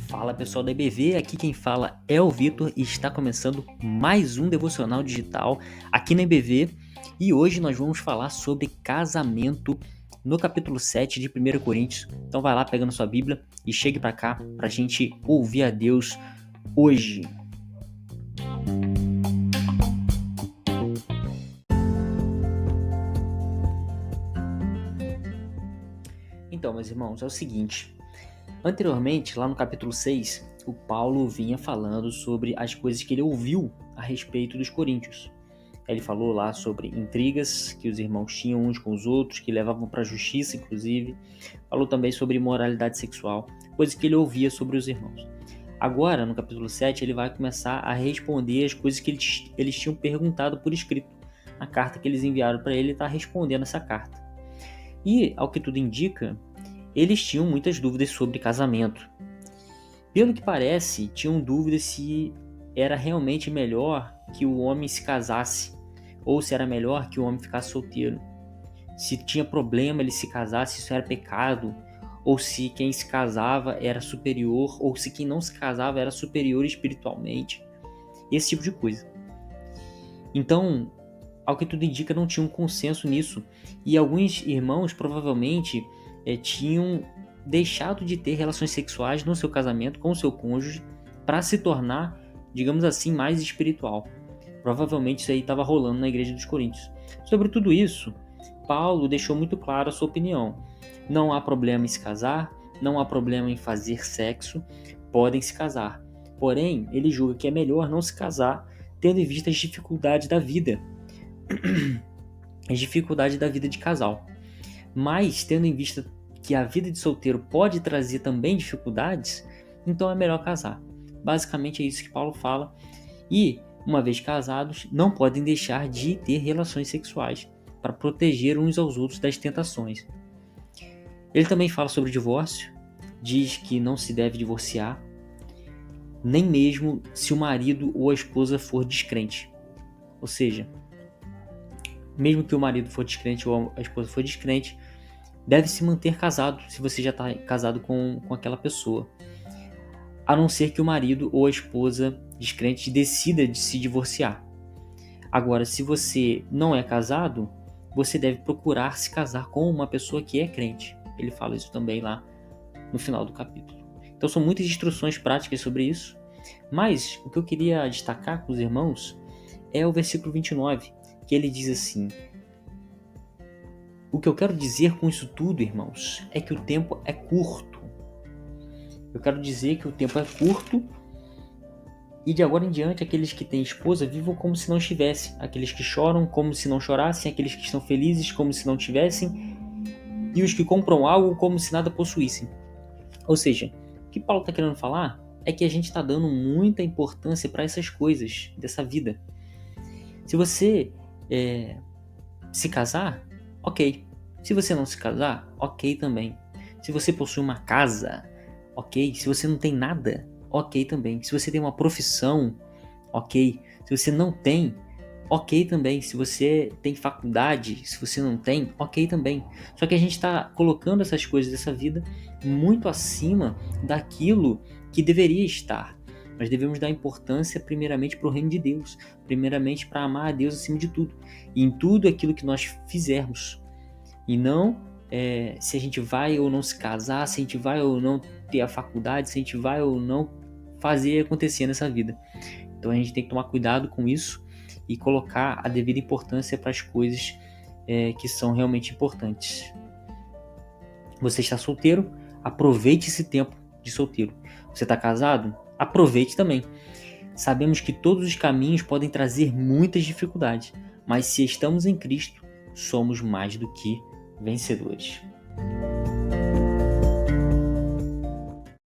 Fala pessoal da IBV, aqui quem fala é o Vitor e está começando mais um devocional digital aqui na IBV e hoje nós vamos falar sobre casamento no capítulo 7 de 1 Coríntios. Então vai lá pegando sua Bíblia e chegue para cá para a gente ouvir a Deus hoje. Então, meus irmãos, é o seguinte. Anteriormente, lá no capítulo 6, o Paulo vinha falando sobre as coisas que ele ouviu a respeito dos coríntios. Ele falou lá sobre intrigas que os irmãos tinham uns com os outros, que levavam para a justiça, inclusive. Falou também sobre imoralidade sexual, coisas que ele ouvia sobre os irmãos. Agora, no capítulo 7, ele vai começar a responder as coisas que eles tinham perguntado por escrito. A carta que eles enviaram para ele, está respondendo essa carta. E, ao que tudo indica, eles tinham muitas dúvidas sobre casamento. Pelo que parece, tinham dúvidas se era realmente melhor que o homem se casasse, ou se era melhor que o homem ficasse solteiro. Se tinha problema ele se casasse, se isso era pecado, ou se quem se casava era superior, ou se quem não se casava era superior espiritualmente. Esse tipo de coisa. Então, ao que tudo indica, não tinha um consenso nisso. E alguns irmãos provavelmente tinham deixado de ter relações sexuais no seu casamento com o seu cônjuge para se tornar, digamos assim, mais espiritual. Provavelmente isso aí estava rolando na igreja dos Coríntios. Sobre tudo isso, Paulo deixou muito claro a sua opinião. Não há problema em se casar, não há problema em fazer sexo, podem se casar. Porém, ele julga que é melhor não se casar, tendo em vista as dificuldades da vida. As dificuldades da vida de casal. Mas, tendo em vista que a vida de solteiro pode trazer também dificuldades, então é melhor casar. Basicamente é isso que Paulo fala. E, uma vez casados, não podem deixar de ter relações sexuais para proteger uns aos outros das tentações. Ele também fala sobre divórcio, diz que não se deve divorciar, nem mesmo se o marido ou a esposa for descrente. Ou seja, mesmo que o marido for descrente ou a esposa for descrente, deve se manter casado se você já está casado com aquela pessoa. A não ser que o marido ou a esposa descrente decida de se divorciar. Agora, se você não é casado, você deve procurar se casar com uma pessoa que é crente. Ele fala isso também lá no final do capítulo. Então são muitas instruções práticas sobre isso. Mas o que eu queria destacar com os irmãos é o versículo 29, que ele diz assim: o que eu quero dizer com isso tudo, irmãos, é que o tempo é curto. Eu quero dizer que o tempo é curto e de agora em diante aqueles que têm esposa vivam como se não estivessem. Aqueles que choram como se não chorassem, aqueles que estão felizes como se não tivessem e os que compram algo como se nada possuíssem. Ou seja, o que Paulo está querendo falar é que a gente está dando muita importância para essas coisas dessa vida. Se você se casar, ok. Se você não se casar, ok também. Se você possui uma casa, ok. Se você não tem nada, ok também. Se você tem uma profissão, ok. Se você não tem, ok também. Se você tem faculdade, se você não tem, ok também. Só que a gente está colocando essas coisas dessa vida muito acima daquilo que deveria estar. Nós devemos dar importância primeiramente para o reino de Deus, primeiramente para amar a Deus acima de tudo, e em tudo aquilo que nós fizermos, e não se a gente vai ou não se casar, se a gente vai ou não ter a faculdade, se a gente vai ou não fazer acontecer nessa vida. Então a gente tem que tomar cuidado com isso e colocar a devida importância para as coisas que são realmente importantes. Você está solteiro? Aproveite esse tempo de solteiro. Você está casado? Aproveite também. Sabemos que todos os caminhos podem trazer muitas dificuldades, mas se estamos em Cristo, somos mais do que vencedores.